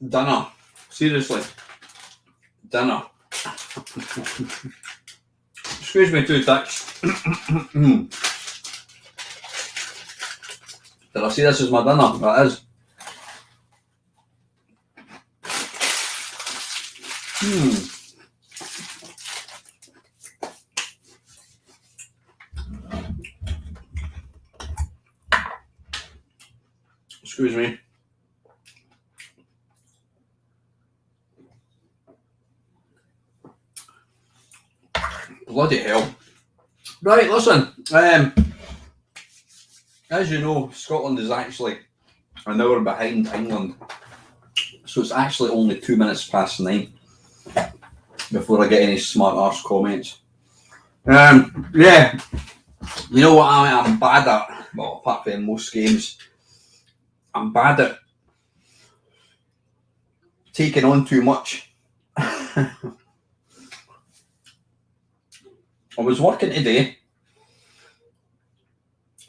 Dinner. Seriously. Dinner. Excuse me 2 ticks. Did I say this is my dinner? That is. Excuse me. Bloody hell. Right, listen. As you know, Scotland is actually an hour behind England. So it's actually only 2 minutes past 9 before I get any smart arse comments. Yeah. You know what I'm bad at? Well, apart from most games, I'm bad at taking on too much. I was working today,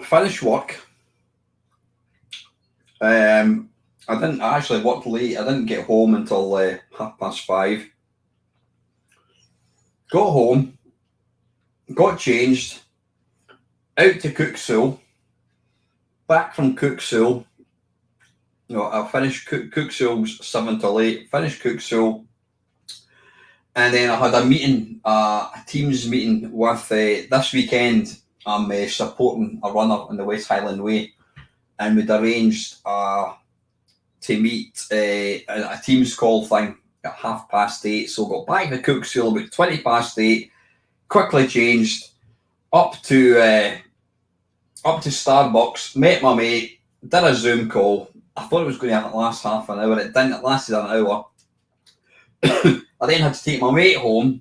finished work. I actually worked late. I didn't get home until 5:30. Got home, got changed, out to Cooksool, back from Cooksool. I finished Cooksool's 7 till 8, finished Cooksool, and then I had a meeting, a Teams meeting with, this weekend, I'm supporting a runner on the West Highland Way, and we'd arranged to meet a Teams call thing at 8:30, so got back to Cooksool about 8:20, quickly changed, up to Starbucks, met my mate, did a Zoom call. I thought it was going to last half an hour. It didn't. It lasted an hour. I then had to take my mate home.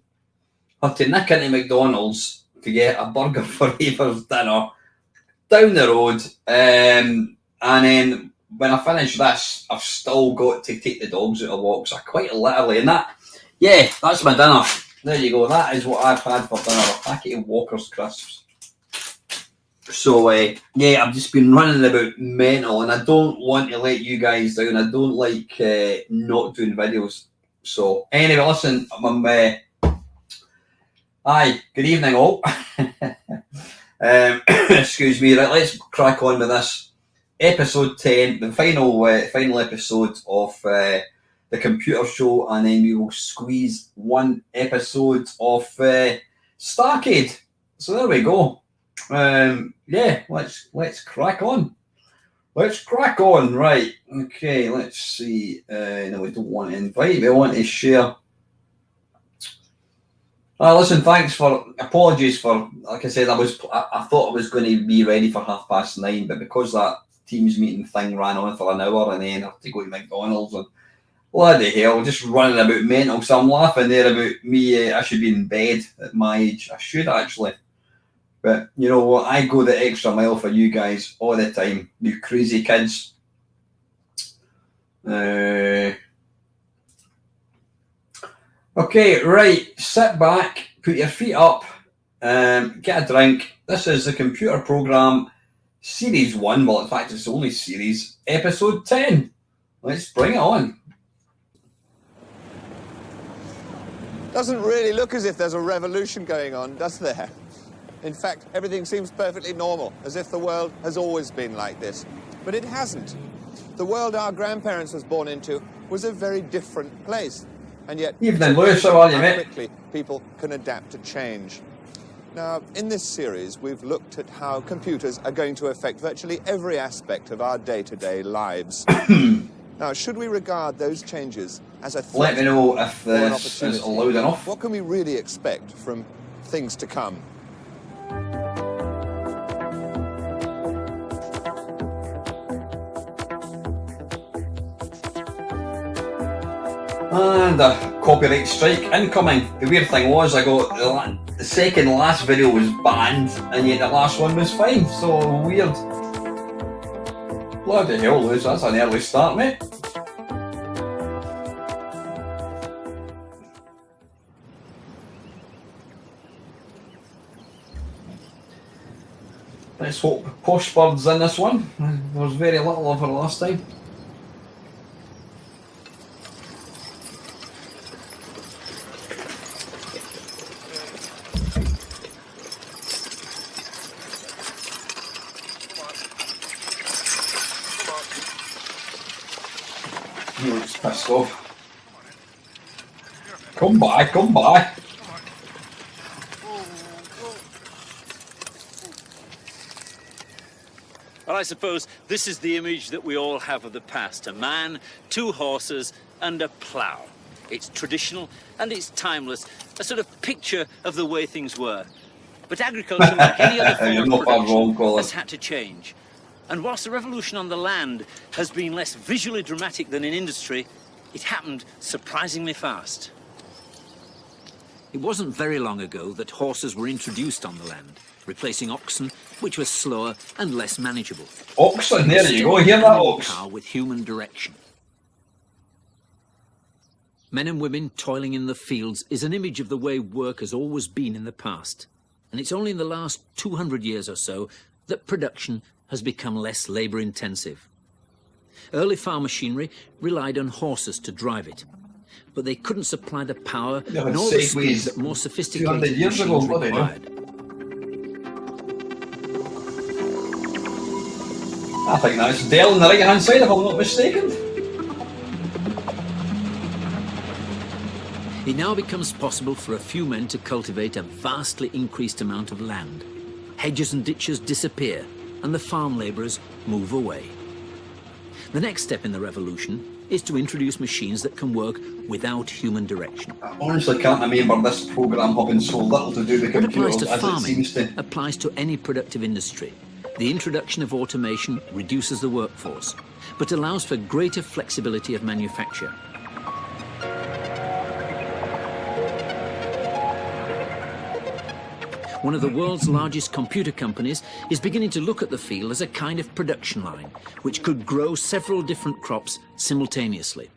Had to nick into McDonald's to get a burger for Ava's dinner down the road. And then when I finish this, I've still got to take the dogs out of walks. Quite literally. And that's my dinner. There you go. That is what I've had for dinner. A packet of Walker's crisps. So, I've just been running about mental, and I don't want to let you guys down. I don't like not doing videos. So, anyway, listen, good evening all. Excuse me, right, let's crack on with this. Episode 10, the final episode of the computer show, and then we will squeeze one episode of Starcade. So there we go. Let's crack on. Right. Okay, let's see. No, we don't want to invite. We want to share. Listen, apologies for, like I said, I thought I was going to be ready for 9:30, but because that Teams meeting thing ran on for an hour, and then I had to go to McDonald's, and bloody hell, just running about mental. So I'm laughing there about me. I should be in bed at my age. I should actually. But you know what? I go the extra mile for you guys all the time, you crazy kids. Okay, right. Sit back, put your feet up, get a drink. This is the computer program, Series 1. Well, in fact, it's only series, episode 10. Let's bring it on. Doesn't really look as if there's a revolution going on, does there? In fact, everything seems perfectly normal, as if the world has always been like this. But it hasn't. The world our grandparents was born into was a very different place. And yet, Evening, Lewis, how are you, mate? Quickly people can adapt to change. Now, in this series, we've looked at how computers are going to affect virtually every aspect of our day-to-day lives. Now, should we regard those changes as a threat? Let me know if this is loud enough. What can we really expect from things to come? And a copyright strike incoming. The weird thing was, I got the second last video was banned, and yet the last one was fine. So weird. Bloody hell, Lewis, that's an early start, mate. Let's hope Posh Bird's in this one. There was very little of her last time. He looks pissed off. Come by, come by. Well, I suppose this is the image that we all have of the past. A man, two horses, and a plough. It's traditional and it's timeless. A sort of picture of the way things were. But agriculture, like any other form of production, has had to change. And whilst the revolution on the land has been less visually dramatic than in industry, it happened surprisingly fast. It wasn't very long ago that horses were introduced on the land, replacing oxen, which was slower and less manageable. Oxen, there you go, hear that, ox? Power with human direction. Men and women toiling in the fields is an image of the way work has always been in the past. And it's only in the last 200 years or so that production has become less labour-intensive. Early farm machinery relied on horses to drive it, but they couldn't supply the power nor the speed that more sophisticated machines required. I think that's Dell on the right-hand side, if I'm not mistaken. It now becomes possible for a few men to cultivate a vastly increased amount of land. Hedges and ditches disappear, and the farm labourers move away. The next step in the revolution is to introduce machines that can work without human direction. I honestly can't remember this programme having so little to do with What applies computers to as it farming seems to. applies to any productive industry. The introduction of automation reduces the workforce, but allows for greater flexibility of manufacture. One of the world's largest computer companies is beginning to look at the field as a kind of production line, which could grow several different crops simultaneously.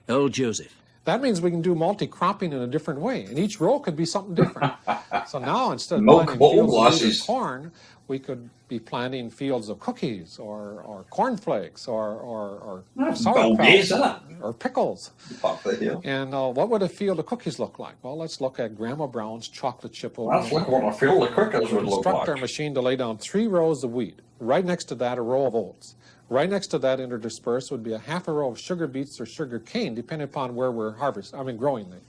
Earl Joseph. That means we can do multi-cropping in a different way, and each row could be something different. So now, instead of planting fields of wheat or corn, we could be planting fields of cookies or cornflakes or sauerkraut or pickles. And what would a field of cookies look like? Well, let's look at Grandma Brown's chocolate chip oatmeal. Let's look what a field of cookies would look like. Instruct our machine to lay down 3 rows of wheat. Right next to that, a row of oats. Right next to that, interdispersed, would be a half a row of sugar beets or sugar cane, depending upon where we're growing them.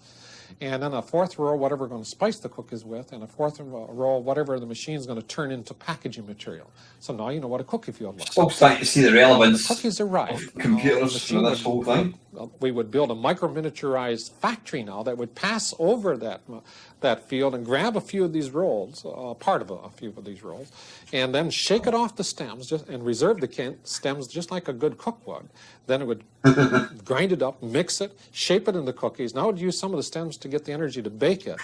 And then a 4th row, whatever we're going to spice the cookies with, and a 4th row, whatever the machine's going to turn into packaging material. So now you know what a cookie field looks like. Still starting to see the relevance the cookies are right. of computers for this whole thing. We would build a micro-miniaturized factory now that would pass over that field and grab a few of these rolls, part of a few of these rolls, and then shake it off the stems and reserve the stems just like a good cook would. Then it would grind it up, mix it, shape it into cookies. Now it would use some of the stems to get the energy to bake it.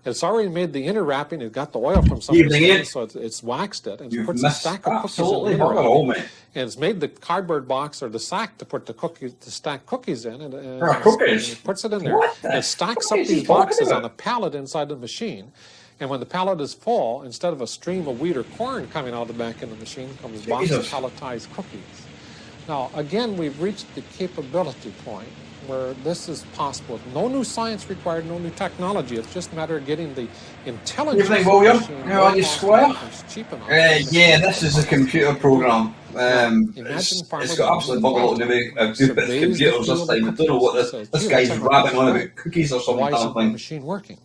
It's already made the inner wrapping. It got the oil from some of the stems, so it's waxed it. And puts a stack of cookies in the inner wrapping. And it's made the cardboard box or the sack to put to stack cookies in. And it puts it in there. It stacks up these boxes on a pallet inside the machine. And when the pallet is full, instead of a stream of wheat or corn coming out of the back of the machine, comes a box of palletized cookies. Now, again, we've reached the capability point where this is possible. No new science required, no new technology. It's just a matter of getting the intelligence. Evening, William. How are you, Squire? Yeah, this is a computer program. It's got absolutely bugger to do with computers this time. I don't know what this guy's rabbiting on about cookies or something. Why isn't the machine working?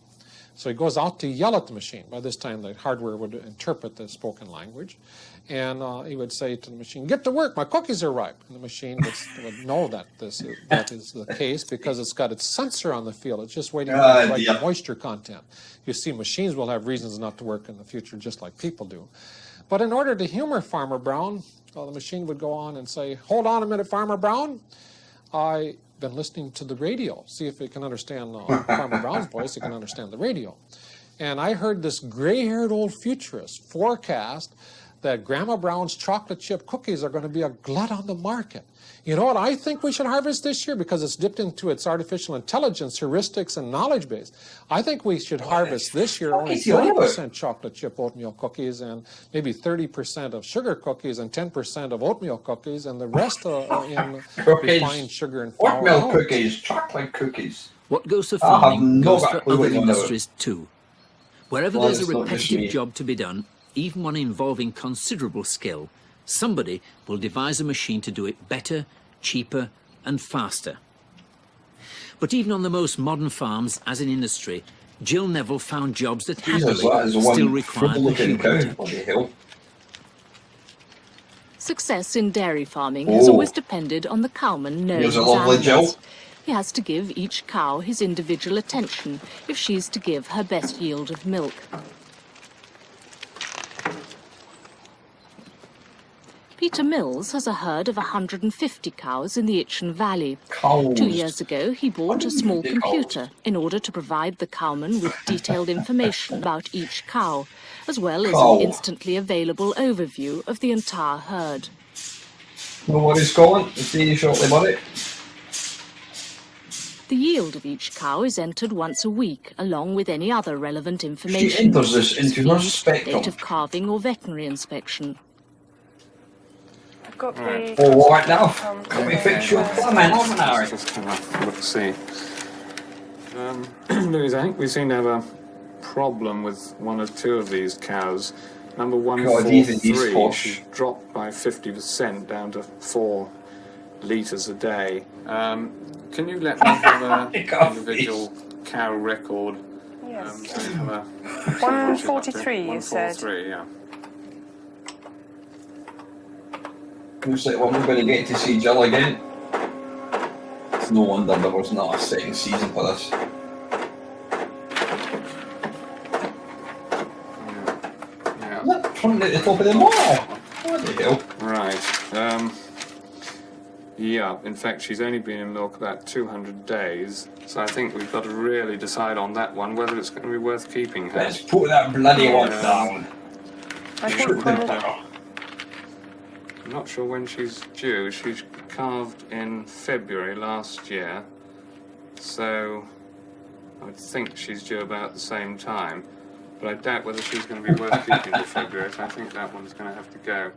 So he goes out to yell at the machine. By this time, the hardware would interpret the spoken language. And he would say to the machine, "Get to work, my cookies are ripe." And the machine would know that that is the case because it's got its sensor on the field. It's just waiting to write the moisture content. You see, machines will have reasons not to work in the future, just like people do. But in order to humor Farmer Brown, the machine would go on and say, "Hold on a minute, Farmer Brown. I've been listening to the radio. See if it can understand Farmer Brown's voice. It can understand the radio. And I heard this gray-haired old futurist forecast that Grandma Brown's chocolate chip cookies are going to be a glut on the market. You know what I think we should harvest this year because it's dipped into its artificial intelligence, heuristics, and knowledge base? I think we should harvest this year only 30% chocolate chip oatmeal cookies and maybe 30% of sugar cookies and 10% of oatmeal cookies and the rest in refined sugar and flour. Oatmeal cookies, chocolate cookies. What goes for farming goes for other industries too. Wherever there's a repetitive job to be done, even one involving considerable skill, somebody will devise a machine to do it better, cheaper, and faster. But even on the most modern farms, as in industry, Jill Neville found jobs that Jesus, happily that is still one required the fruit-looking human cow. touch. Bloody hell. Success in dairy farming has always depended on the cowman knowing Here's his a lovely animals. Jill. He has to give each cow his individual attention if she's to give her best yield of milk. Peter Mills has a herd of 150 cows in the Itchen Valley. Cows. 2 years ago, he bought a small 150 cows. computer in order to provide the cowman with detailed information about each cow, as well as Cow. an instantly available overview of the entire herd. No worries, Colin. See you shortly, buddy. The yield of each cow is entered once a week, along with any other relevant She information. enters this such as into her feed, spectrum. date of calving or veterinary inspection. I've got the... All right now. Can we fix your plumbing, haven't I? Just have a look see. Louise, I think we seem to have a problem with one or two of these cows. Number God, even these 143, posh. she's dropped by 50% down to 4 litres a day. Can you let me have You an can't individual cow record? Yes. So you have a 143, you said. 143, yeah. Looks like we're not going to get to see Jill again. It's no wonder there was not a second season for this. Yeah. Look, front at the top of the mall. What the hell? Right. Yeah, in fact, she's only been in milk about 200 days, so I think we've got to really decide on that one whether it's going to be worth keeping her. Let's put that bloody one down. I think Shoot when the it, bugger. I'm not sure when she's due. She's calved in February last year, so I would think she's due about the same time. But I doubt whether she's going to be worth keeping till February, so I think that one's going to have to go.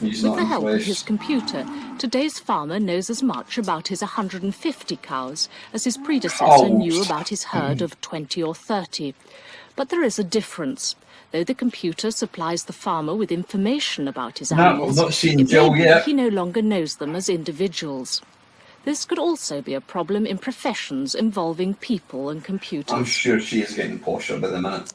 He's With not the help of impressed. his computer, today's farmer knows as much about his 150 cows as his predecessor Cows. knew about his herd of 20 or 30. But there is a difference. Though the computer supplies the farmer with information about his No, animals, I've not seen it Jill may be yet. he no longer knows them as individuals. This could also be a problem in professions involving people and computers. I'm sure she is getting posher by the minute.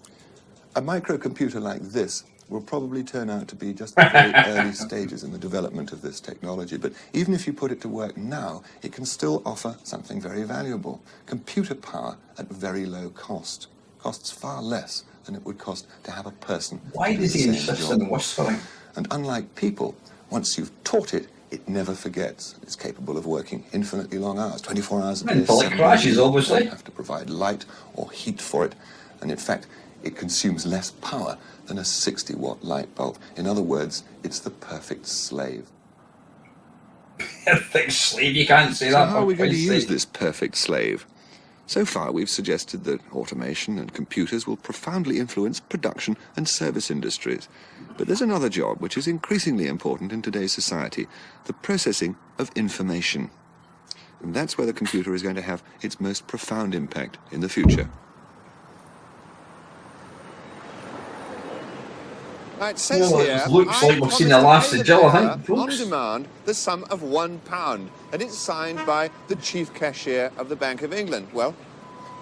A microcomputer like this will probably turn out to be just the very early stages in the development of this technology. But even if you put it to work now, it can still offer something very valuable. Computer power at very low cost. Costs far less than it would cost to have a person Why do does the he same insist job. on whispering? And unlike people, once you've taught it, it never forgets. It's capable of working infinitely long hours, 24 hours a day. Until it 7 crashes, days a week. You obviously. don't have to provide light or heat for it. And in fact, it consumes less power than a 60-watt light bulb. In other words, it's the perfect slave. Perfect slave, you can't say So that. how are for we going to Christ's use sake. this perfect slave? So far, we've suggested that automation and computers will profoundly influence production and service industries. But there's another job which is increasingly important in today's society, the processing of information. And that's where the computer is going to have its most profound impact in the future. Now, it says Well, it here, looks I like we've seen promise the last to pay of Jill, I bearer think, on folks. demand, the sum of £1, and it's signed by the chief cashier of the Bank of England. Well,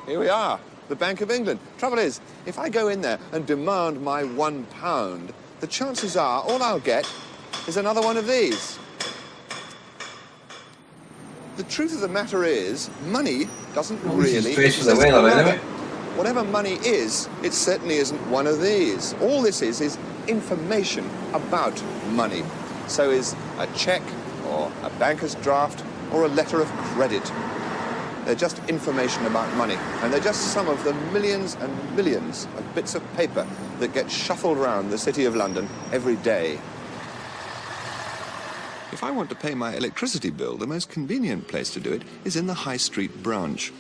here we are, the Bank of England. Trouble is, if I go in there and demand my £1, the chances are all I'll get is another one of these. The truth of the matter is, money doesn't Well, this is really straight for the exist weather, forever. anyway. Whatever money is, it certainly isn't one of these. All this is information about money. So is a cheque, or a banker's draft, or a letter of credit. They're just information about money, and they're just some of the millions and millions of bits of paper that get shuffled around the City of London every day. If I want to pay my electricity bill, the most convenient place to do it is in the High Street branch.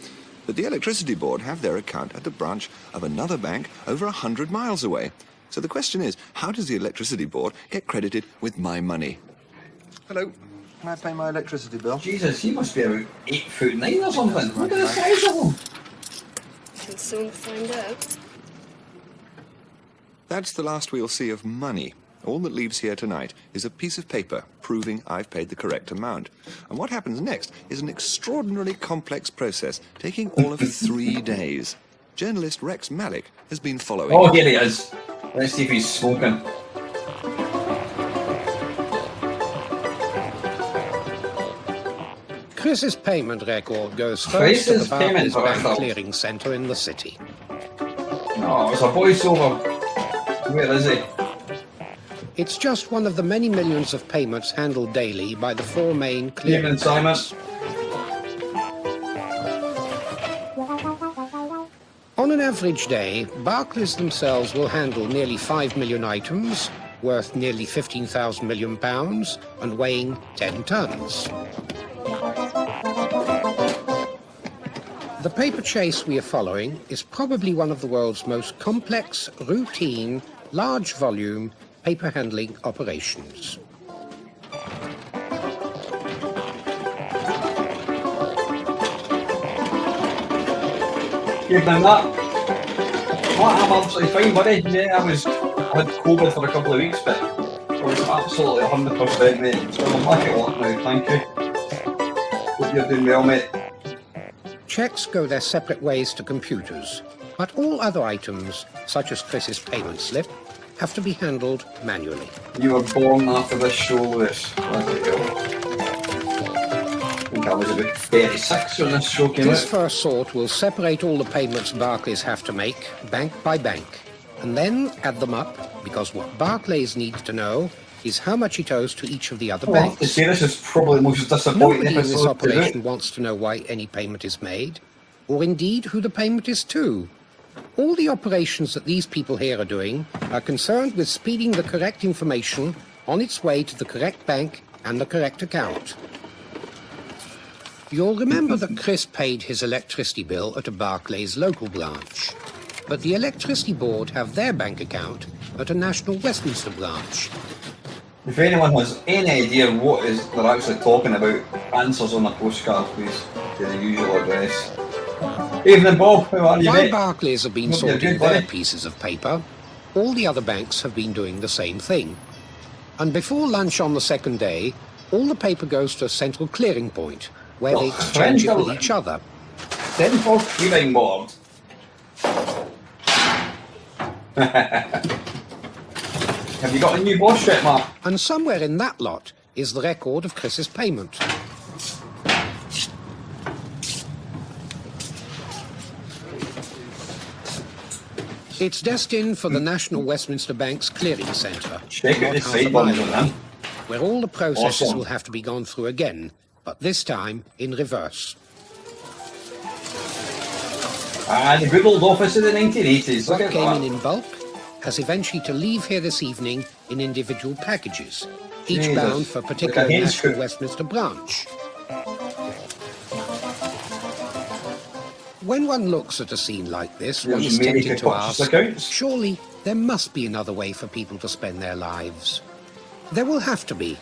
But the Electricity Board have their account at the branch of another bank over 100 miles away. So the question is, how does the Electricity Board get credited with my money? Hello, can I pay my electricity bill? Jesus, he must be about 8'9" or something. Look at the size of him. Can soon find out. That's the last we'll see of money. All that leaves here tonight is a piece of paper proving I've paid the correct amount. And what happens next is an extraordinarily complex process, taking all of 3 days. Journalist Rex Malik has been following. Oh, here he is. Let's see if he's smoking. Chris's payment record goes first Chris's at the Barclays payment Bank record. Clearing Centre in the city. Oh, it's a voiceover. Where is he? It's just one of the many millions of payments handled daily by the 4 main clearing Evening, Simon. banks. On an average day, Barclays themselves will handle nearly 5 million items, worth nearly £15,000 million and weighing 10 tons. The paper chase we are following is probably one of the world's most complex, routine, large volume paper handling operations. Evening, Matt. Matt, I'm absolutely fine, buddy. Yeah, I had COVID for a couple of weeks, but I was absolutely 100%, mate. So I'm back at work now, thank you. Hope you're doing well, mate. Checks go their separate ways to computers, but all other items, such as Chris's payment slip, have to be handled manually. You were born after this show, Lewis. Bloody hell. I think I was about 36 when this show came This out. first sort will separate all the payments Barclays have to make, bank by bank, and then add them up, because what Barclays needs to know is how much it owes to each of the other Well, I have to banks. say, this is probably the most disappointing Nobody in this episode to operation do. wants to know why any payment is made, or indeed who the payment is to. All the operations that these people here are doing are concerned with speeding the correct information on its way to the correct bank and the correct account. You'll remember that Chris paid his electricity bill at a Barclays local branch, but the electricity board have their bank account at a National Westminster branch. If anyone has any idea what is they're actually talking about, answers on a postcard, please, to the usual address. Evening, Bob. How are you, While mate? Barclays have been Hope you're sorting good, their buddy. pieces of paper, all the other banks have been doing the same thing. And before lunch on the second day, all the paper goes to a central clearing point, where they exchange it with each other. Central clearing board. Have you got a new boss yet, Mark? And somewhere in that lot is the record of Chris's payment. It's destined for the National Westminster Bank's Clearing Centre, Check out not this half a side mile one, away, man. where all the processes Awesome. will have to be gone through again, but this time in reverse. Ah, the good old office of the 1980s. Look What at came that. in bulk has eventually to leave here this evening in individual packages, each Jesus. bound for a particular Like a hen's National coop. Westminster branch. When one looks at a scene like this, one There's is tempted American to purchase ask, accounts. surely there must be another way for people to spend their lives. There will have to be,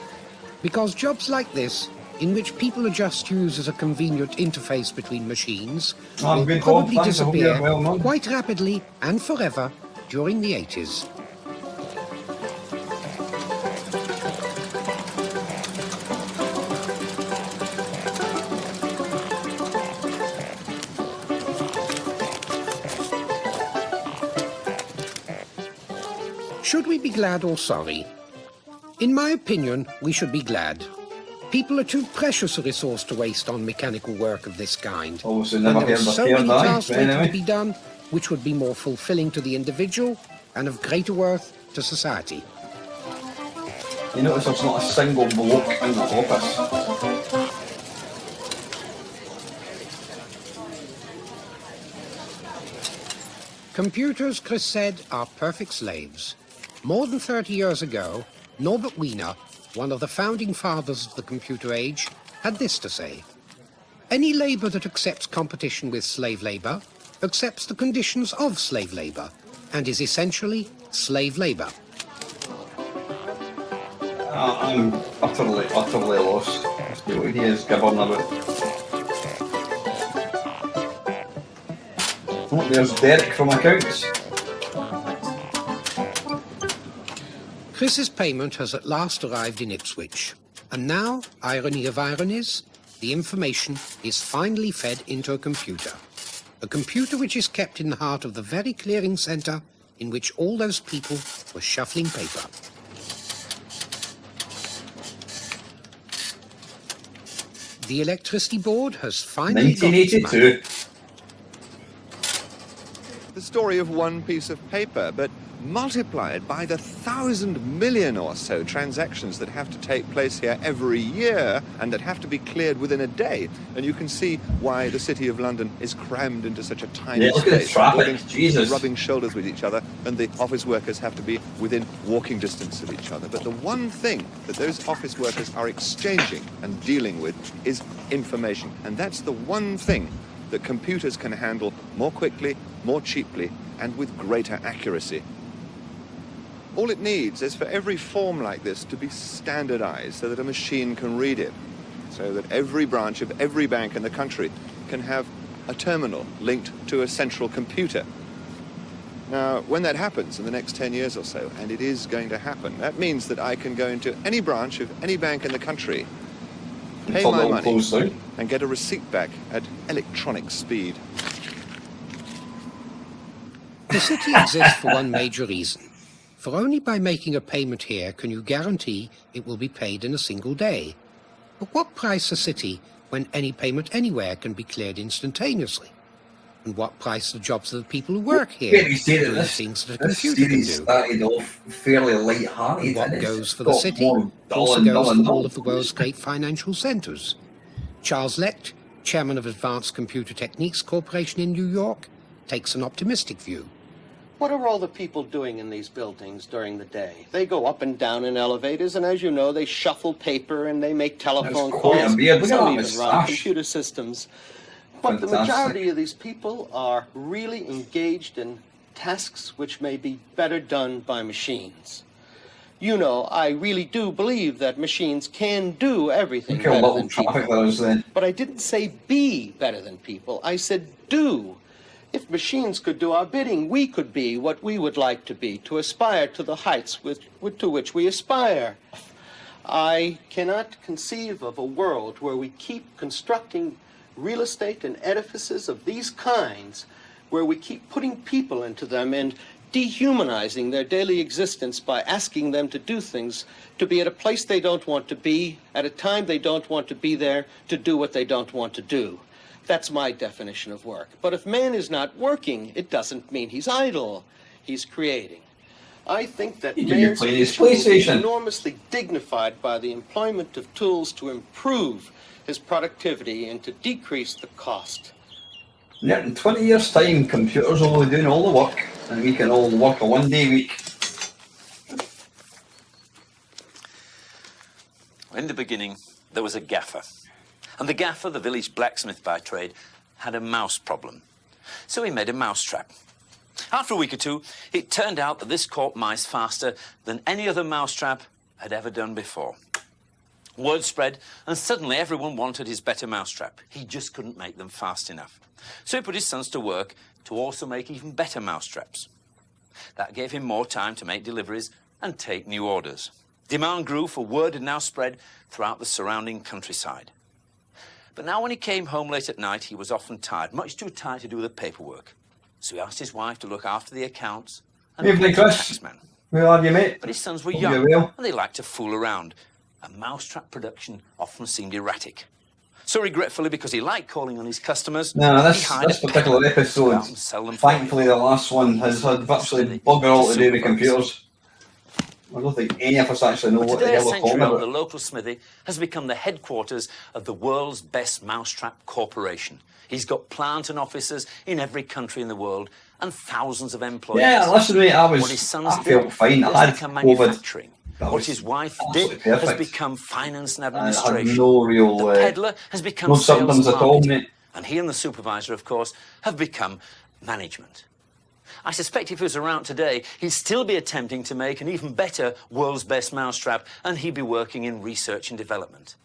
because jobs like this, in which people are just used as a convenient interface between machines, I'm will good, Bob. probably Thanks. I hope you're disappear well, man. quite rapidly and forever during the 80s. Should we be glad or sorry? In my opinion, we should be glad. People are too precious a resource to waste on mechanical work of this kind. Obviously And never there are heard of so here, many die, tasks but waiting anyway. to be done, which would be more fulfilling to the individual and of greater worth to society. You notice there's not a single bloke in the office. Computers, Chris said, are perfect slaves. More than 30 years ago, Norbert Wiener, one of the founding fathers of the computer age, had this to say. Any labour that accepts competition with slave labour accepts the conditions of slave labour and is essentially slave labour. I'm utterly lost. Let's see what he is gibbering about. Oh, there's Derek from accounts. Chris's payment has at last arrived in Ipswich. And now, irony of ironies, the information is finally fed into a computer. A computer which is kept in the heart of the very clearing centre in which all those people were shuffling paper. The electricity board has finally got its money. 1982. The story of one piece of paper, but multiplied by the 1,000 million or so transactions that have to take place here every year and that have to be cleared within a day. And you can see why the City of London is crammed into such a tiny Yeah, look at the space. traffic, Buildings Jesus. rubbing shoulders with each other, and the office workers have to be within walking distance of each other. But the one thing that those office workers are exchanging and dealing with is information. And that's the one thing that computers can handle more quickly, more cheaply, and with greater accuracy. All it needs is for every form like this to be standardized so that a machine can read it, so that every branch of every bank in the country can have a terminal linked to a central computer. Now, when that happens in the next 10 years or so, and it is going to happen, that means that I can go into any branch of any bank in the country, pay my money, and get a receipt back at electronic speed. The city exists for one major reason. For only by making a payment here can you guarantee it will be paid in a single day. But what price a city when any payment anywhere can be cleared instantaneously? And what price the jobs of the people who work here? Yeah, you see that doing this, things that a this computer can series do. started off fairly light-hearted. And what and it's goes for the got city more dull also and dull goes and for all dull. of the world's great financial centres. Charles Lecht, chairman of Advanced Computer Techniques Corporation in New York, takes an optimistic view. What are all the people doing in these buildings during the day? They go up and down in elevators, and as you know, they shuffle paper and they make telephone That's quite calls. a beard. Look at Some that even run moustache. computer systems. But the Fantastic. majority of these people are really engaged in tasks which may be better done by machines. You know, I really do believe that machines can do everything Look how better little than people. traffic there is then. But I didn't say be better than people. I said do. If machines could do our bidding, we could be what we would like to be, to aspire to the heights to which we aspire. I cannot conceive of a world where we keep constructing real estate and edifices of these kinds, where we keep putting people into them and dehumanizing their daily existence by asking them to do things, to be at a place they don't want to be, at a time they don't want to be there, to do what they don't want to do. That's my definition of work. But if man is not working, it doesn't mean he's idle. He's creating. I think that You do your man's play his future will be PlayStation. enormously dignified by the employment of tools to improve his productivity and to decrease the cost. Yeah, in 20 years' time, computers will be doing all the work, and we can all work a one-day week. In the beginning, there was a gaffer. And the gaffer, the village blacksmith by trade, had a mouse problem. So he made a mousetrap. After a week or two, it turned out that this caught mice faster than any other mousetrap had ever done before. Word spread, and suddenly everyone wanted his better mousetrap. He just couldn't make them fast enough. So he put his sons to work to also make even better mousetraps. That gave him more time to make deliveries and take new orders. Demand grew, for word had now spread throughout the surrounding countryside. But now when he came home late at night, he was often tired, much too tired to do the paperwork. So he asked his wife to look after the accounts and Evening, appoint a Chris. taxman. Where are you, mate? But his sons were Hope young, you're well. and they liked to fool around. And mousetrap production often seemed erratic. So regretfully, because he liked calling on his customers, No, he this hired a particular peddler to go episode, out and sell them for him. thankfully the last one, has had virtually bugger all to do with computers. I don't think any of us actually know what the Today, a hell we're talking century on, the about. local smithy has become the headquarters of the world's best mousetrap corporation. He's got plant and offices in every country in the world and thousands of employees. Yeah, listen, mate, What his sons I felt did fine. I has had become COVID. manufacturing. That What was his wife absolutely did has perfect. become finance and I had administration. no real, The peddler has become no sales symptoms and at all, marketing. mate. And he and the supervisor, of course, have become management. I suspect if he was around today, he'd still be attempting to make an even better world's best mousetrap, and he'd be working in research and development.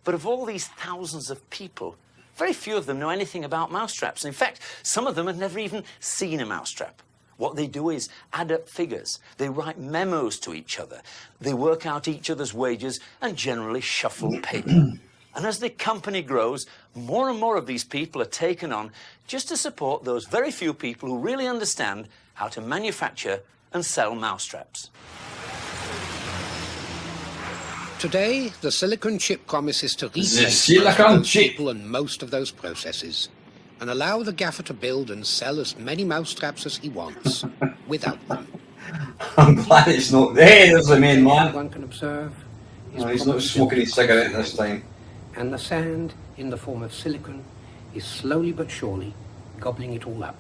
But of all these thousands of people, very few of them know anything about mousetraps. In fact, some of them have never even seen a mousetrap. What they do is add up figures. They write memos to each other. They work out each other's wages and generally shuffle paper. And as the company grows, more and more of these people are taken on just to support those very few people who really understand how to manufacture and sell mousetraps. Today, the silicon chip promises to The replace silicon most chip. people and most of those processes, and allow the gaffer to build and sell as many mousetraps as he wants, without them. I'm glad it's not there. There's the main man. One can observe is No, he's not probably smoking his cigarette this time. and the sand, in the form of silicon, is slowly but surely gobbling it all up.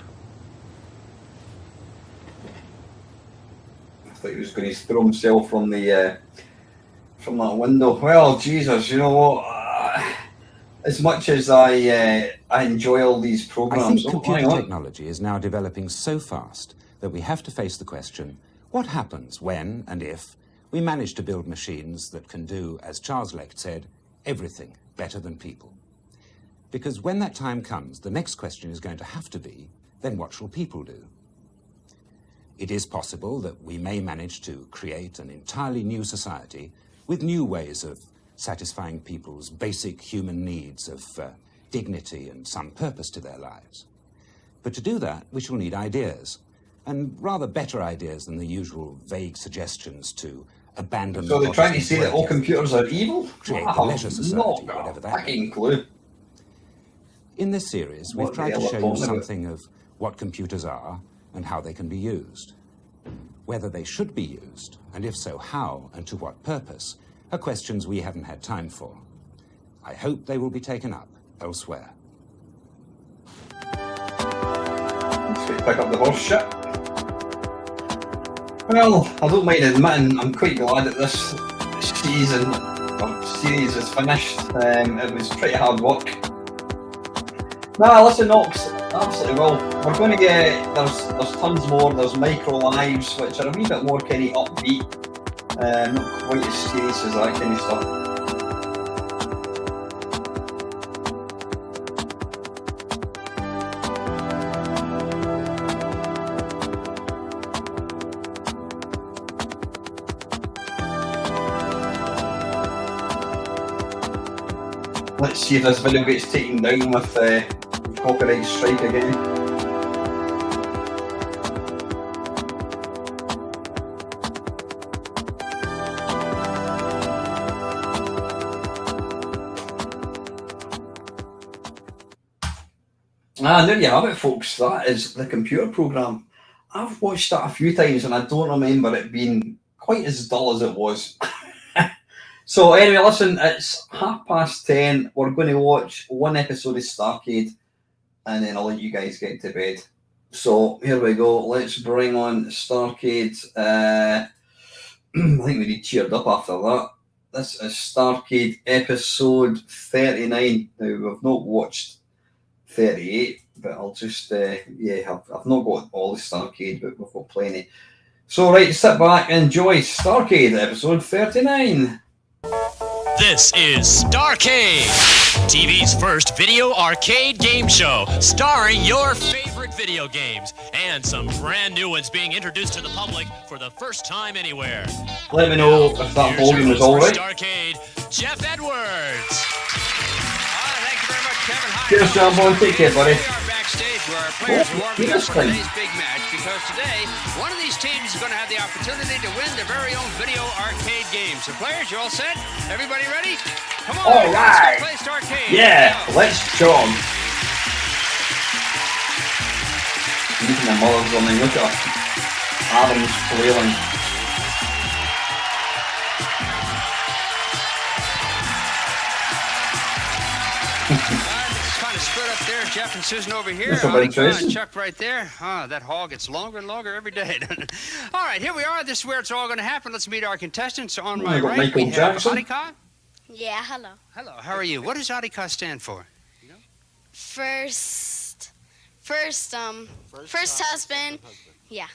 I thought he was going to throw himself from the from that window. Well, Jesus, you know what? As much as I enjoy all these I programs, think computer technology is now developing so fast that we have to face the question, what happens when and if we manage to build machines that can do, as Charles Lecht said, everything better than people? Because when that time comes, the next question is going to have to be, then what shall people do? It is possible that we may manage to create an entirely new society with new ways of satisfying people's basic human needs of dignity and some purpose to their lives. But to do that, we shall need ideas, and rather better ideas than the usual vague suggestions to abandon. So they're trying to say that all Protestant computers are evil? create I a leisure have society, not whatever a that fucking means. clue. In this series, What we've tried the to hell show are you talking about? something of what computers are and how they can be used. Whether they should be used, and if so, how and to what purpose, are questions we haven't had time for. I hope they will be taken up elsewhere. Let's pick up the horse shit. Well, I don't mind admitting I'm quite glad that this season or series is finished. It was pretty hard work. Nah, listen, Knox, absolutely well. We're going to get there's tons more. There's micro lives which are a wee bit more kind of upbeat, not quite as serious as that kind of stuff. Let's see if this video gets taken down with copyright strike again. There you have it, folks. That is the computer program. I've watched that a few times and I don't remember it being quite as dull as it was. So anyway, listen, it's 10:30. We're going to watch one episode of Starcade and then I'll let you guys get to bed. So here we go. Let's bring on Starcade. I think we need cheered up after that. This is Starcade episode 39. Now, we've not watched 38, but I'll just, I've not got all the Starcade, but we've got plenty. So, right, sit back, enjoy Starcade episode 39. This is Starcade, TV's first video arcade game show, starring your favorite video games and some brand new ones being introduced to the public for the first time anywhere. Let me know if that volume is all right. Starcade, Jeff Edwards. Thank you very much, Kevin. Hi. Cheers, John Boy. Take care, buddy. We are backstage where our players are warming up for today's big match because today one of these teams is going to have the opportunity to win their very own video arcade game. So players, you all set? Everybody ready? Come on. All right. Let's go play Starcade. Yeah, let's jog. Even the mother's running. Look at Adam's flailing. It's kind of spread up there. Jeff and Susan over here. That's about interesting. Chuck right there. That hall gets longer and longer every day. All right, here we are. This is where it's all going to happen. Let's meet our contestants. On my got right, Michael we have Jackson. Adika. Yeah, hello. Hello, how are you? What does Adika stand for? First husband. Yeah.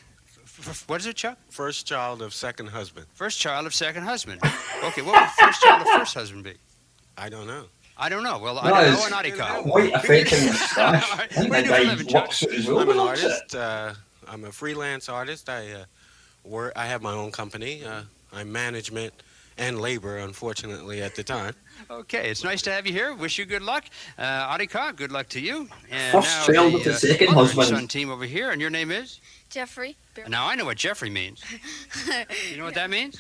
What is it, Chuck? First child of second husband. First child of second husband. Okay, what would first child of first husband be? I don't know. I don't know. Well, No, I don't it's know an Adika. Quite affecting the stash. I think What do that you do for a guy living, Chuck? works it as well. I'm an doesn't artist, I'm a freelance artist. I have my own company. I'm management and labor, unfortunately, at the time. Okay, it's nice to have you here. Wish you good luck. Adika, good luck to you. And First now child of the second mother and husband. son team over here, and your name is? Jeffrey. Now, I know what Jeffrey means. You know what that means?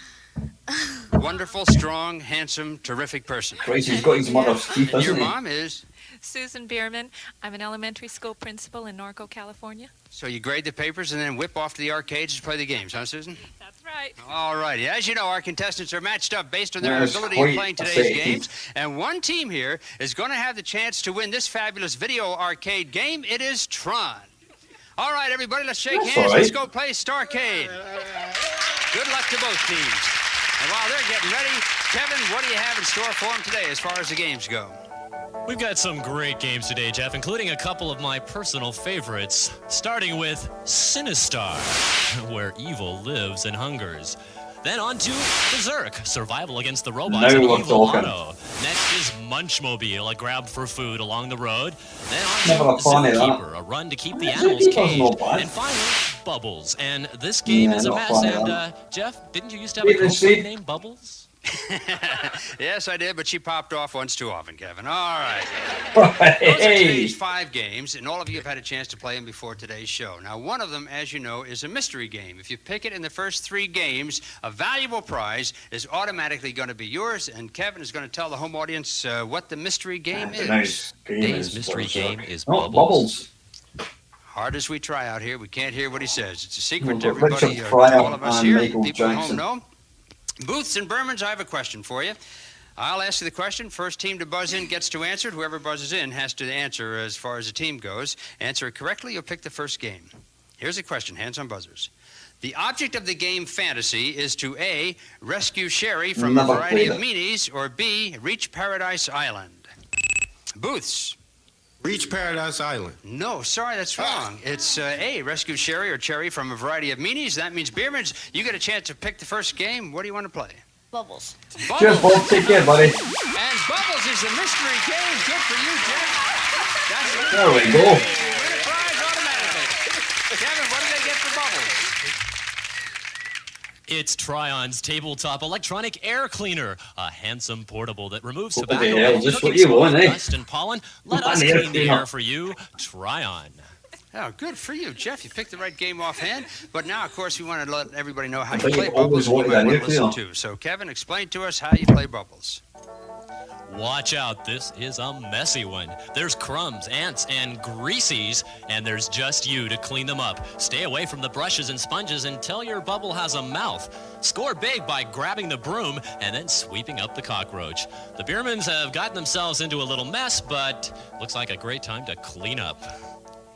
Wonderful, strong, handsome, terrific person. Christ, he's got his mother's teeth, And your hasn't he? mom is? Susan Bierman. I'm an elementary school principal in Norco, California. So you grade the papers and then whip off to the arcades to play the games, huh, Susan? That's right. All righty. As you know, our contestants are matched up based on their That's ability in quite playing a today's set. games. And one team here is going to have the chance to win this fabulous video arcade game. It is Tron. All right, everybody, let's shake That's hands. all right. Let's go play Starcade. Good luck to both teams. And while they're getting ready, Kevin, what do you have in store for them today as far as the games go? We've got some great games today, Jeff, including a couple of my personal favorites, starting with Sinistar, where evil lives and hungers. Then on to Berserk, survival against the robots Now and we're evil talking. auto. Next is Munchmobile, a grab for food along the road. Then Never on a to fan of that. Zookeeper, a run to keep the animals Zookeeper's caged. not bad. And finally, Bubbles. And this game Yeah, is a not mess. fan of And that. Jeff, didn't you used to have a Even girlfriend see- named Bubbles? Yes, I did, but she popped off once too often, Kevin. All right. Those are Hey. today's 5 games, and all of you have had a chance to play them before today's show. Now, one of them, as you know, is a mystery game. If you pick it in the first 3 games, a valuable prize is automatically going to be yours, and Kevin is going to tell the home audience what the mystery game is. Nice game Today's is mystery Berserk. game is Not Bubbles. Hard as we try out here, we can't hear what he says. It's a secret We've to got everybody, Richard to Pryor all of us and here. Michael People at home Jackson. know. Booths and Bermans, I have a question for you. I'll ask you the question. First team to buzz in gets to answer it. Whoever buzzes in has to answer as far as the team goes. Answer it correctly, you'll pick the first game. Here's a question, hands on buzzers. The object of the game Fantasy is to A, rescue Sherry from Never a variety of played meanies, or B, reach Paradise Island. Booths. Reach Paradise Island. No, sorry, that's wrong. It's A, rescue Sherry or Cherry from a variety of meanies. That means Beermans, you get a chance to pick the first game. What do you want to play? Bubbles. Cheers, Bob. Take care, buddy. And Bubbles is the mystery game. Good for you, Jeff. That's it. There we go. You win a prize automatically. Kevin, what did they get for Bubbles? It's Tryon's tabletop electronic air cleaner, a handsome portable that removes What the tobacco, hell, and just cooking what you smoke, want, eh? dust, and pollen. Let An us air clean the cleaner. air for you. Tryon. Oh, good for you, Jeff. You picked the right game offhand. But now, of course, we want to let everybody know how I you think play you always Bubbles. And you wanted might an want air to listen cleaner. too. So, Kevin, explain to us how you play Bubbles. Watch out, this is a messy one. There's crumbs, ants, and greasies, and there's just you to clean them up. Stay away from the brushes and sponges until your bubble has a mouth. Score big by grabbing the broom and then sweeping up the cockroach. The Beermans have gotten themselves into a little mess, but looks like a great time to clean up.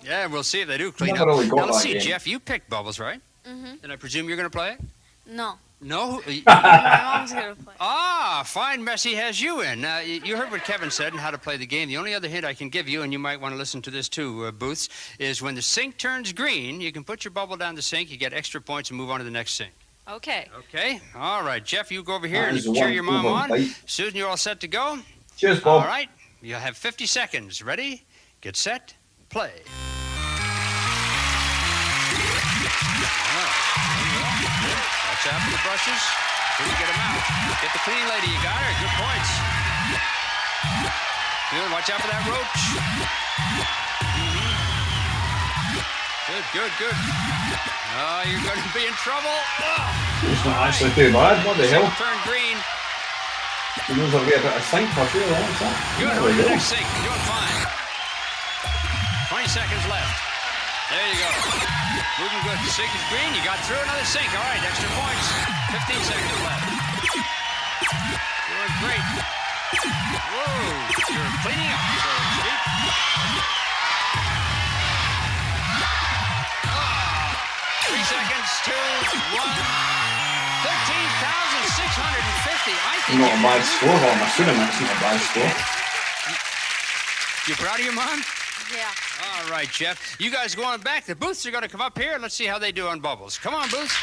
Yeah, we'll see if they do clean Never up. really got Now, let's that see, game. Jeff, you picked Bubbles, right? Mm-hmm. And I presume you're going to play it? No. No? My mom's gonna play. Ah, fine Messi has you in. Now, you heard what Kevin said and how to play the game. The only other hint I can give you, and you might want to listen to this too, Booths, is when the sink turns green, you can put your bubble down the sink, you get extra points, and move on to the next sink. Okay. Okay? All right, Jeff, you go over here That and is you can cheer one your mom over on. bite. Susan, you're all set to go? Cheers, Bob. All right. You have 50 seconds. Ready? Get set. Play. Watch out for the brushes. Couldn't get them out. Get the cleaning lady. You got her. Good points. Good. Watch out for that roach. Good. Oh, you're going to be in trouble. Oh, It's not actually too bad. What the hell? turn green. He knows I'll get a bit of sink for sure. What's that? Good. There On we to the go. next sink. You're doing fine. 20 seconds left. There you go. Moving good. The sink is green. You got through another sink. All right, extra points. 15 seconds left. Doing great. Whoa. You're cleaning up, so to speak. 3 seconds, 2, 1. 13,650. I think Not a you- bad score. Well, I'm assuming that's not a bad score. You proud of your mom? Yeah. All right, Jeff. You guys go on back. The Booths are going to come up here. Let's see how they do on Bubbles. Come on, Booths.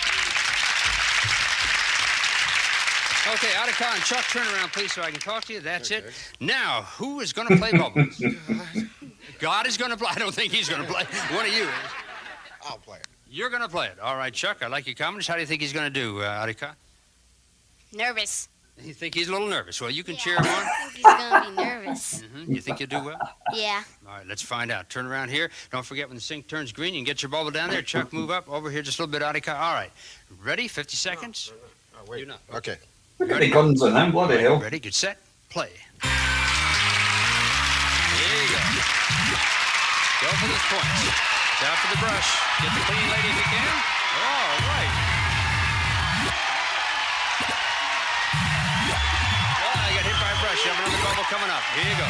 Okay, Attica and Chuck, turn around, please, so I can talk to you. That's it. Now, who is going to play Bubbles? God is going to play. I don't think he's going to play. One of you is. I'll play it. You're going to play it. All right, Chuck, I like your comments. How do you think he's going to do, Arika? Nervous. You think he's a little nervous? Well, you can cheer him on. I think he's gonna be nervous. You think you'll do well? Yeah. All right, let's find out. Turn around here. Don't forget when the sink turns green, you can get your bubble down there. Chuck, move up. Over here just a little bit, Arika. All right. Ready? 50 seconds? Oh, wait. You're not. Okay. Look at the guns on him, bloody hell. Ready, get set, play. There you go. Go for those points. Down for the brush. Get the clean lady if you can. All right. Oh, I got hit by a brush. You have another bubble coming up. Here you go.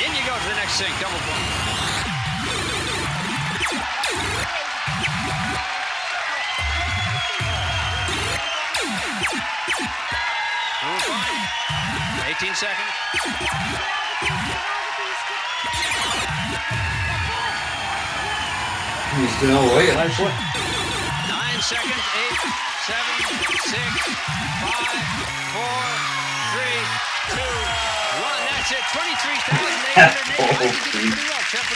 In you go to the next sink. Double point. Doing fine. 18 seconds. He's doing all right, actually. 9 seconds. 8, 7, 6, 5, 4, 3, 2, 1. That's it. 23,880. You did pretty well, Chuck.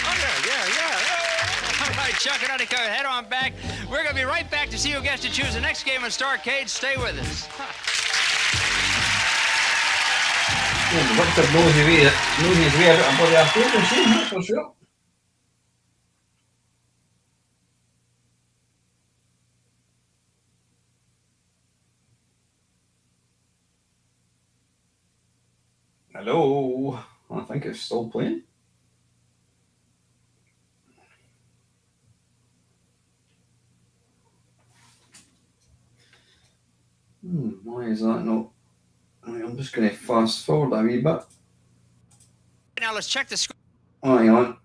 All right, Chuck and Arika, head on back. We're going to be right back to see who gets to choose the next game in Starcade. Stay with us. What's the nosy way out of the arcade machine, that's for sure. Hello, I think it's still playing. Why is that not? I'm just going to fast forward a wee bit. Now let's check the score. Oh, hang on.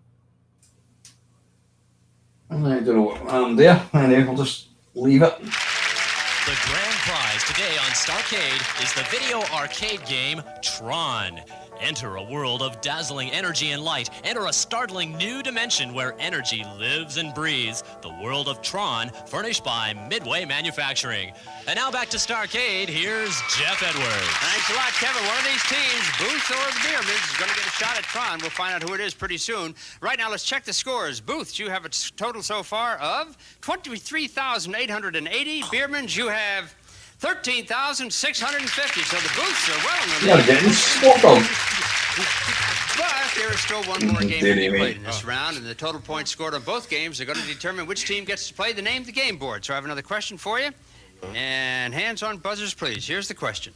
I don't know what I'm there. Anyway, I'll just leave it. The grand prize today on Starcade is the video arcade game Tron. Enter a world of dazzling energy and light. Enter a startling new dimension where energy lives and breathes. The world of Tron, furnished by Midway Manufacturing. And now back to Starcade, here's Jeff Edwards. Thanks a lot, Kevin. One of these teams, Booth or the Beermans, is going to get a shot at Tron. We'll find out who it is pretty soon. Right now, let's check the scores. Booth, you have a total so far of 23,880. Beermans, you have 13,650. So the Booths are well in the You're getting spot on. But there is still one more game to be played in this round, and the total points scored on both games are going to determine which team gets to play the name of the game board. So I have another question for you. And hands on buzzers, please. Here's the question.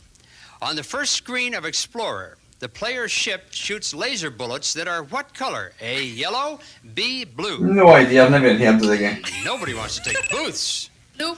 On the first screen of Explorer, the player's ship shoots laser bullets that are what color? A, yellow, B, blue. No idea, I've never even heard of the game. Nobody wants to take Booths. Blue.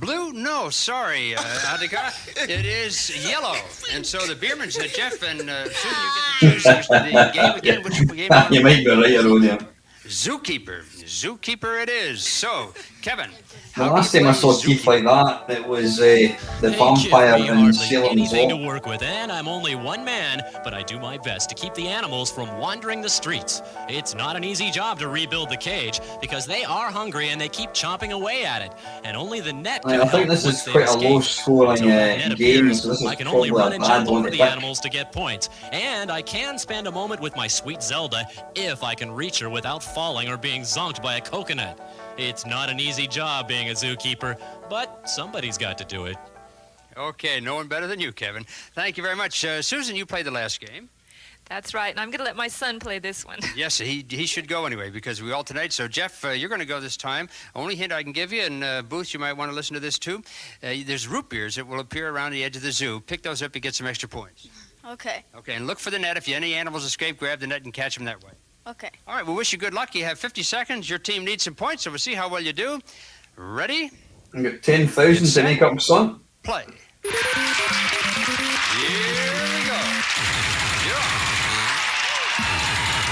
Blue? No, sorry, Adhika. It is yellow. And so the Beermans, Jeff and Susan, you get to choose the game again. Which game? You might be right, Aronia. Zookeeper. Zookeeper it is. So, Kevin. The last time I saw teeth like that, it was the vampire in Salem's anything to Lot. work with, and I'm only one man, but I do my best to keep the animals from wandering the streets. It's not an easy job to rebuild the cage because they are hungry and they keep chomping away at it. And only the net can I think help this is once they quite a escape. low scoring Until the net game, appears, so this is I can only probably run a and bad jump one over to the pick. animals to get points. And I can spend a moment with my sweet Zelda if I can reach her without falling or being zonked by a coconut. It's not an easy job being a zookeeper, but somebody's got to do it. Okay, no one better than you, Kevin. Thank you very much. Susan, you played the last game. That's right, and I'm going to let my son play this one. Yes, he should go anyway because we alternate. So, Jeff, you're going to go this time. Only hint I can give you, and Booth, you might want to listen to this too. There's root beers that will appear around the edge of the zoo. Pick those up, you get some extra points. Okay. Okay, and look for the net. If any animals escape, grab the net and catch them that way. Okay. All right, we wish you good luck. You have 50 seconds. Your team needs some points, so we'll see how well you do. Ready? I got 10,000 to make up, son. Play. Here we go. You're on.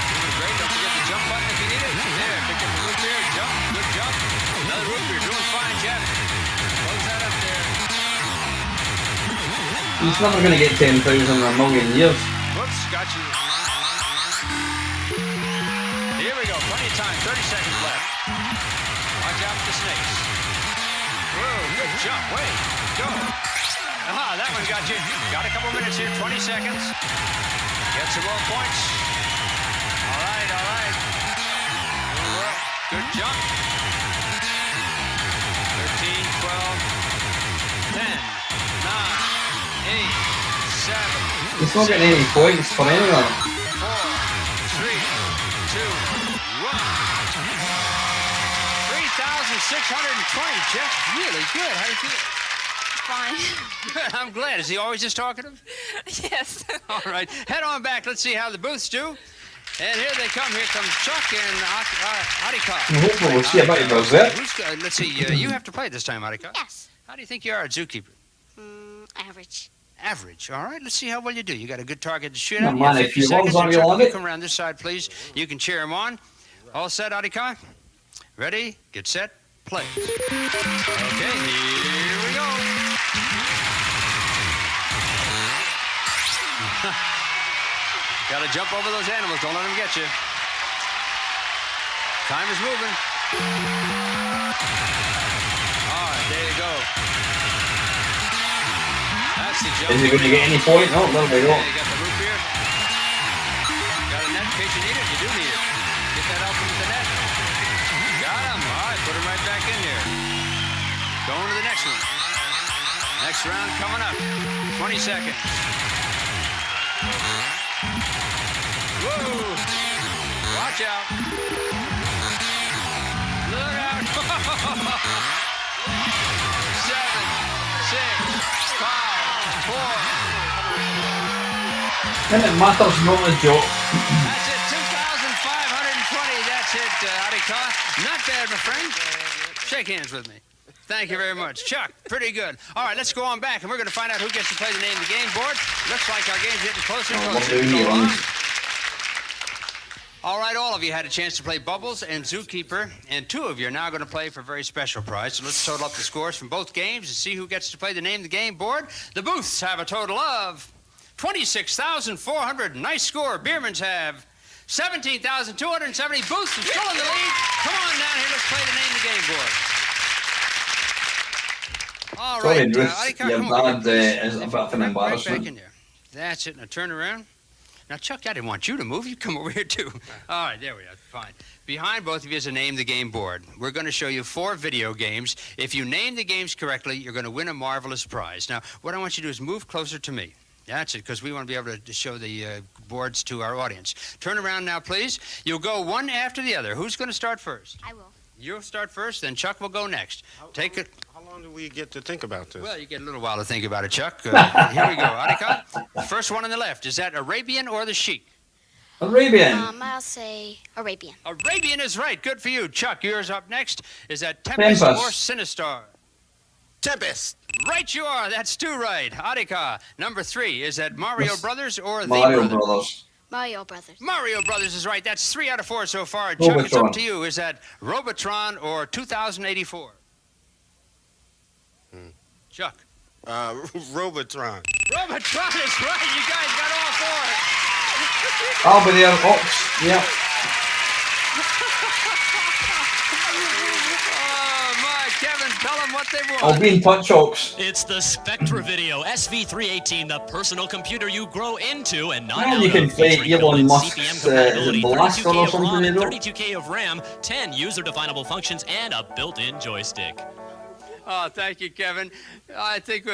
Doing great. Don't forget the jump button if you need it. There, pick up the root beer. Jump. Good jump. Another root beer. Doing fine, Jeff. Close that up there. He's never going to get 10,000 in a million years. Whoops, got you. Here we go. Plenty of time. 30 seconds left. Watch out for the snakes. Whoa, good jump. Wait. Go. Aha, that one got you. Got a couple minutes here. 20 seconds. Get some more points. All right, all right. jump. 13, 12, 10, 9, 8, 7. He's not getting any points for anyone. 4, 3, 2, 1. 3,620. Jeff, really good. How do you feel? Fine. Good. I'm glad. Is he always this talkative? Yes. All right. Head on back. Let's see how the booths do. And here they come. Here comes Chuck and Arika. Hopefully we'll see about you guys there. Let's see. You have to play this time, Arika. Yes. How do you think you are at Zookeeper? Average. Average. All right. Let's see how well you do. You got a good target to shoot No, at. man, You have if 50 you seconds. want, And you Chuck, love if you it. come around this side, please. You can cheer him on. All set, Arika? Ready? Get set. Play. Okay. Here we go. Gotta jump over those animals. Don't let them get you. Time is moving. All right, there you go. That's the jump. Is he going to get any point? No, there we go. Yeah, you got the loop here. Got a net in case you need it. You do need it. Get that out from the net. Got him. All right, put him right back in there. Going to the next one. Next round coming up. 20 seconds. Whoa! Watch out! Look out! 7, 6, 5, 4. And it matters not a joke. That's it, 2,520. That's it, Arika. Not bad, my friend. Shake hands with me. Thank you very much. Chuck, pretty good. All right, let's go on back, and we're going to find out who gets to play the name of the game board. Looks like our game's getting closer and closer. All right, all of you had a chance to play Bubbles and Zookeeper, and 2 of you are now going to play for a very special prize. So let's total up the scores from both games and see who gets to play the name of the game board. The booths have a total of 26,400. Nice score. Beermans have 17,270. Booths is still in the lead. Come on down here. Let's play the name of the game board. All Sorry, right, Bruce, Arika, your come on, dad is a bit of an right back embarrassment. in there. That's it. Now turn around. Now, Chuck, I didn't want you to move. You come over here, too. All right, there we are. Fine. Behind both of you is a Name the Game board. We're going to show you 4 video games. If you name the games correctly, you're going to win a marvelous prize. Now, what I want you to do is move closer to me. That's it, because we want to be able to show the boards to our audience. Turn around now, please. You'll go one after the other. Who's going to start first? I will. You'll start first, then Chuck will go next. Take it. How long do we get to think about this? Well, you get a little while to think about it, Chuck. Here we go. Arika, the first one on the left. Is that Arabian or the Sheik? Arabian. I'll say Arabian. Arabian is right. Good for you. Chuck, yours up next. Is that Tempest or Sinistar? Tempest. Right you are. That's 2 right. Arika, number 3. Is that Mario Brothers or Mario The Brothers? Mario Brothers. Mario Brothers is right. That's 3 out of 4 so far. Chuck, it's Robotron. up to you. Is that Robotron or 2084? Chuck. Robotron. Robotron is right. You guys got all 4. I'll be there. Ox. Yep. Oh, my. Kevin, tell them what they want. I'll be in touch, Ox. It's the Spectra Video SV318, the personal computer you grow into and not And out you can of, play featuring Elon built-in Musk's CPM compatibility, Blaster 32K or of something, ROM you and know? 32K of RAM, 10 user-definable functions, and a built-in joystick. Oh, thank you, Kevin. I think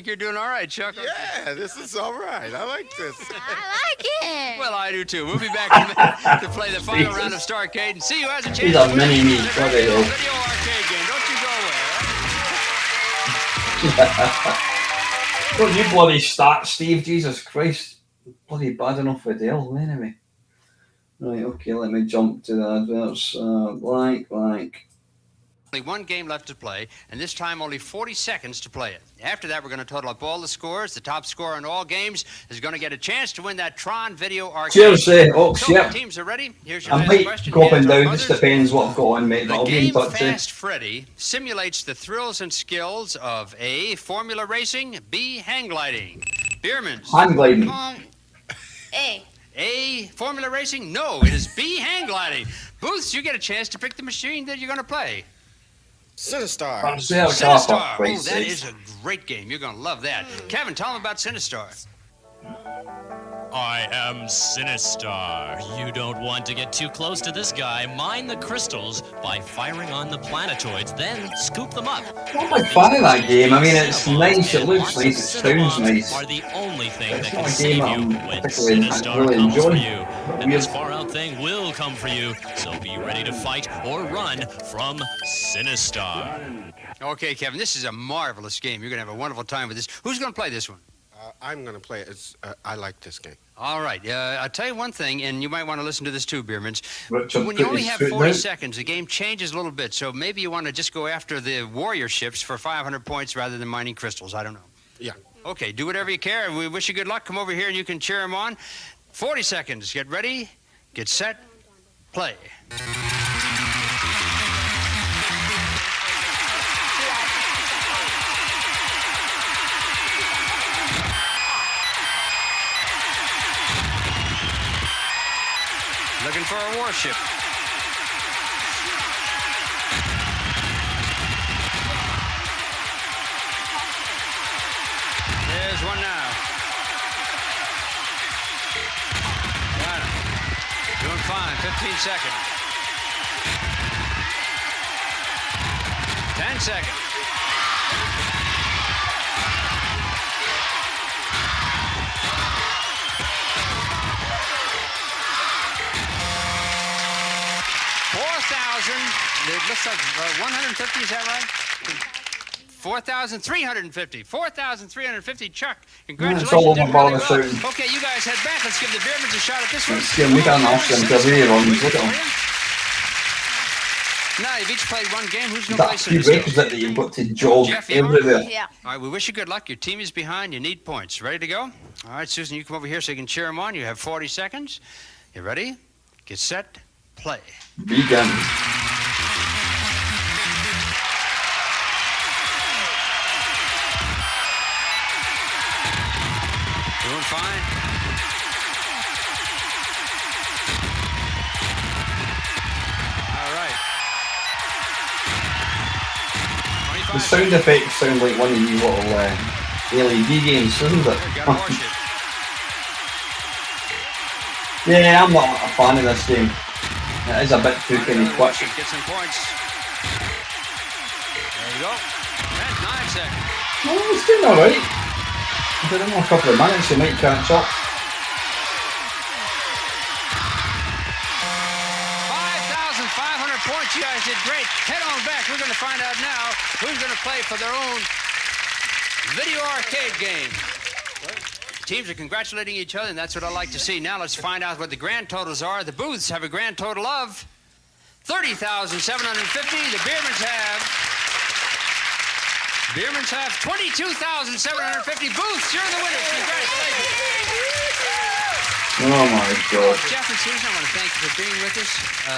you're doing all right, Chuck. Yeah, this is all right. I like this. I like it. Well, I do too. We'll be back in a minute to play the final round of Starcade and see who has a chance He's to a win mini me. the What the hell? video arcade game. Don't you go away. Don't you bloody start, Steve. Jesus Christ. Bloody bad enough with Dale, anyway. Right, okay, let me jump to the adverts. Blank. Only 1 game left to play, and this time only 40 seconds to play it. After that, we're going to total up all the scores. The top scorer in all games is going to get a chance to win that Tron Video Arcade. Cheers, Ox, So, yep. teams are ready. Here's your I last might question. go up and Hands are down, buzzers. just depends what I've got on, mate. But The I'll be in game touch. Fast Freddy simulates the thrills and skills of A, formula racing, B, hang gliding. Beermans. Hang gliding. A. A, formula racing? No, it is B, hang gliding. Booths, you get a chance to pick the machine that you're going to play. Sinistar. Sinistar. Oh, that is a great game. You're going to love that. Kevin, tell them about Sinistar. I am Sinistar. You don't want to get too close to this guy. Mine the crystals by firing on the planetoids, then scoop them up. I'm not fan of that game. I mean, it's nice, it looks nice, it sounds nice. Are the only thing It's that not can a game save that you I'm when particularly Sinistar really comes for enjoying. you. And this far out thing will come for you, so be ready to fight or run from Sinistar. Okay, Kevin, this is a marvelous game. You're going to have a wonderful time with this. Who's going to play this one? I'm going to play it. I like this game. All right. I'll tell you one thing, and you might want to listen to this too, Beermans. Richard When you put only his have foot 40 down. seconds, the game changes a little bit. So maybe you want to just go after the warrior ships for 500 points rather than mining crystals. I don't know. Yeah. Okay, do whatever you care. We wish you good luck. Come over here and you can cheer him on. 40 seconds. Get ready. Get set. Play. Looking for a warship. There's one now. Got him. Doing fine. 15 seconds. 10 seconds. It looks like 150, is that right? 4,350. 4,350. Chuck, congratulations. It's all over Did ball really of well. shooting. Okay, you guys head back. Let's give the Beermans a shot at this one. Let's give them an option to really run. Look at them. Now, you've each played one game. Who's going to play That few Sinistar? records that you've got to jog Jeff, you are? everywhere. Yeah. All right, we wish you good luck. Your team is behind. You need points. Ready to go? All right, Susan, you come over here so you can cheer them on. You have 40 seconds. You ready? Get set. Play. Begin. Doing fine. All right. The sound effects sound like one of these little LED games, doesn't it? Yeah, I'm not a fan of this game. It is a bit too kind of quick. Get some points. There you go. That's 9 seconds. No, it's doing alright. Give them a couple of minutes, they might catch up. 5,500 points. You guys did great. Head on back. We're going to find out now who's going to play for their own video arcade game. Teams are congratulating each other, and that's what I like to see. Now let's find out what the grand totals are. The booths have a grand total of 30,750. The Beermans have 22,750. Booths, you're the winners. Congratulations. Oh my God. Jeff and Susan, I want to thank you for being with us.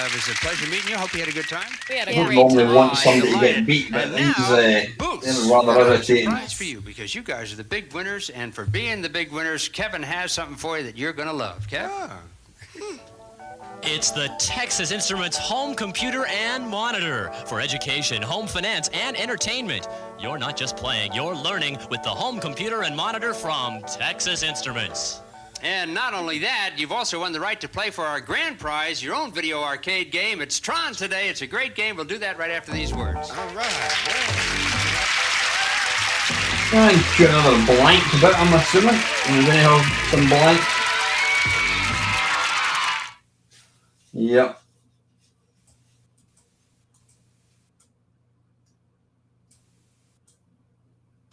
It was a pleasure meeting you. Hope you had a good time. We had a I don't great normally time. want somebody to get beat, but these they're rather irritating. Surprise for you because you guys are the big winners, and for being the big winners, Kevin has something for you that you're going to love. Kev? It's the Texas Instruments home computer and monitor for education, home finance, and entertainment. You're not just playing, you're learning with the home computer and monitor from Texas Instruments. And not only that, you've also won the right to play for our grand prize, your own video arcade game. It's Tron today. It's a great game. We'll do that right after these words. All right. Thank you. Another blank bit, I'm assuming. We're going to have some blank. Yep.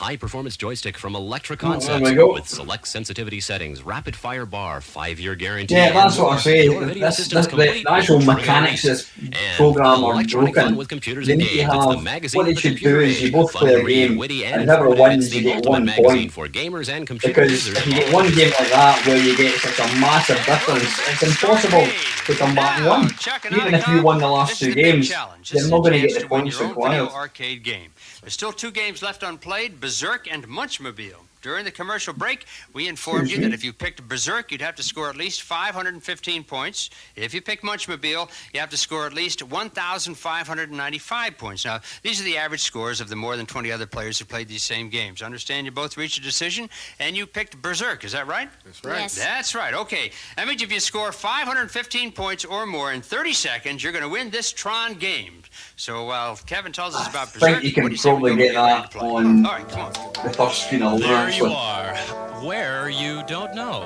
High-performance joystick from Electra Oh, there Concepts we go. with select sensitivity settings, rapid fire bar, 5-year guarantee. Yeah, that's and what I more. say. Your video system's The complete actual with mechanics of this and program are electronic broken. fun with computers They and need to games. It's have, the magazine what they for should computer do is you age. both Fun play to a read, game, witty, and and whoever informative. wins, It's you the get ultimate 1 magazine point. for gamers and computer Because users. if you get one game like that where you get such a massive difference, it's impossible to come back and win. Even if you won the last 2 games, you're not going to get the points Your own video required. arcade game. There's still 2 games left unplayed, Berserk and Munchmobile. During the commercial break, we informed you that if you picked Berserk, you'd have to score at least 515 points. If you picked Munchmobile, you have to score at least 1,595 points. Now, these are the average scores of the more than 20 other players who played these same games. Understand you both reached a decision, and you picked Berserk. Is that right? That's right. Yes. That's right. Okay. That means if you score 515 points or more in 30 seconds, you're going to win this Tron game. So while Kevin tells us about I Berserk, think you can what do say we probably go get ready to that play? on All right, come on. the first screen alone. There you actually. are. Where you don't know.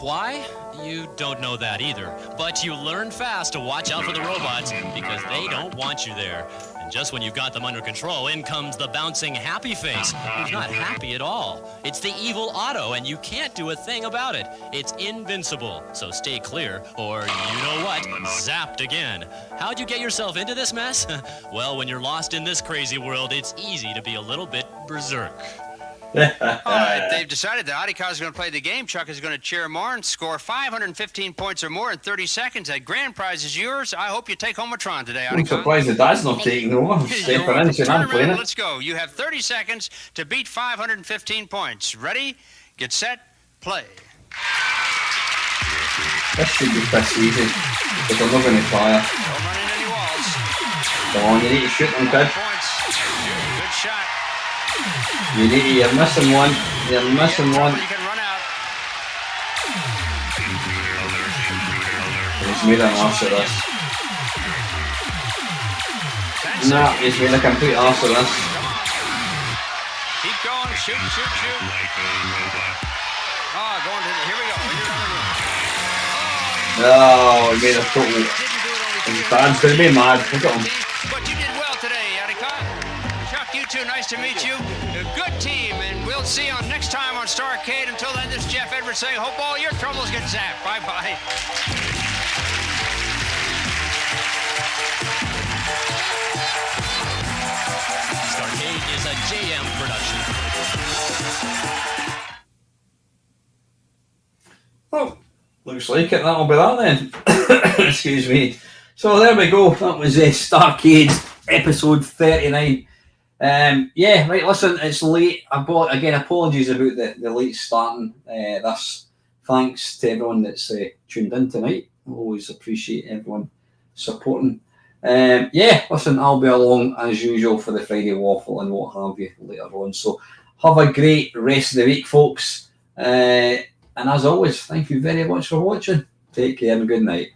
Why? You don't know that either. But you learn fast to watch out for the robots because they don't want you there. And just when you've got them under control, in comes the bouncing happy face, who's not happy at all. It's the evil Otto, and you can't do a thing about it. It's invincible, so stay clear, or you know what? Zapped again. How'd you get yourself into this mess? Well, when you're lost in this crazy world, it's easy to be a little bit berserk. All right, they've decided that Adhikar is going to play the game. Chuck is going to cheer him on, score 515 points or more in 30 seconds. That grand prize is yours. I hope you take home a Tron today, I'm Adhikar. surprised the dad's not taking over. Stepping in, saying I'm playing it. Let's go. You have 30 seconds to beat 515 points. Ready, get set, play. This should be pretty easy because I'm not going to fire. Don't run into any walls. Come on, you need to shoot them, kid. Points. Good shot. You're missing one. You're missing one. You can run out. He's made an arse of this. Nah, he's made a complete arse of this. Keep going. Shoot, shoot, shoot. Oh, going to here we go. Oh, he made a total. His dad's going to be mad. Look at him. But you did well today, Adhikar. Chuck, you too. Nice to meet you. A good team, and we'll see you on next time on Starcade. Until then, this is Jeff Edwards saying, hope all your troubles get zapped. Bye-bye. Starcade is a JM production. Oh, looks like it. That'll be that then. Excuse me. So there we go. That was Starcade episode 39. Yeah, right, listen, it's late. Again, apologies about the late starting this. Thanks to everyone that's tuned in tonight. I always appreciate everyone supporting. Yeah, listen, I'll be along as usual for the Friday Waffle and what have you later on. So have a great rest of the week, folks. And as always, thank you very much for watching. Take care and good night.